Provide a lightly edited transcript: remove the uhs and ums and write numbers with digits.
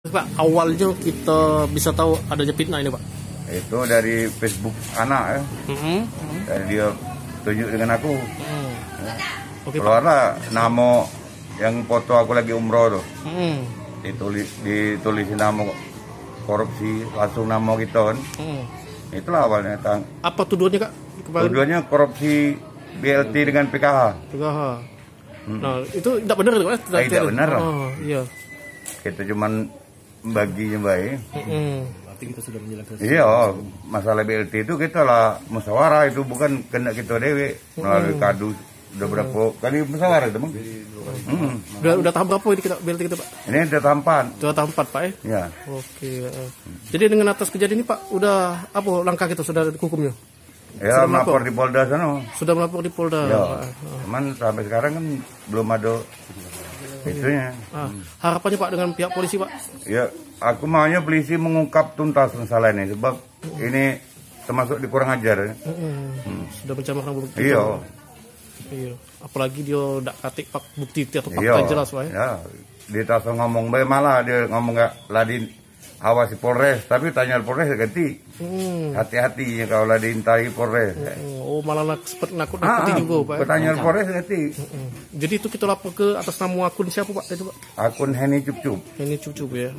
Pak, awalnya kita bisa tahu adanya fitnah ini, Pak. Itu dari Facebook anak ya. Dan dia tunjuk dengan aku. Oke, Pak. Keluarlah nama yang foto aku lagi umroh tuh. Ditulis nama korupsi, langsung nama kita kan. Itulah awalnya. Apa tuduhannya, Kak? Tuduhannya korupsi BLT dengan PKH. PKH. Nah, itu tidak benar itu, Pak? Tidak benar lah. Oh, iya. Kita cuman baginya baik. Berarti kita sudah menjelaskan. Iya, masalah BLT itu kita lah musyawarah, itu bukan kena kita dewe melalui kadu. Udah berapa kali musyawarah itu, Bang? Udah tahap berapa ini kita BLT kita, Pak? Ini udah tampan. Sudah tahap 4, Pak ya? Ya. Oke. Jadi dengan atas kejadian ini, Pak, udah apa langkah kita sudah hukumnya? Ya, melapor di Polda sana. Sudah melapor di Polda. Ya. Pak. Cuman sampai sekarang kan belum ada itunya. Harapannya, Pak, dengan pihak polisi, Pak? Ya, aku maunya polisi mengungkap tuntas masalah ini sebab ini termasuk dikurang ajar. Sudah mencamarkan bukti. Iya. Iya. Apalagi dia tidak katik pak bukti atau fakta jelas, Pak. Ya, dia tak ngomong baik, malah dia ngomong nggak ladin awasi Polres, tapi tanya Polres ganti. Hati-hati kalau lah diintai Polres. Oh, malah nakut-nakuti juga, Pak. Pertanyaan Polres ganti. Jadi itu kita lapor ke atas nama akun siapa, Pak? Itu, Pak? Akun Heni Cup-Cup. Ini cucu ya.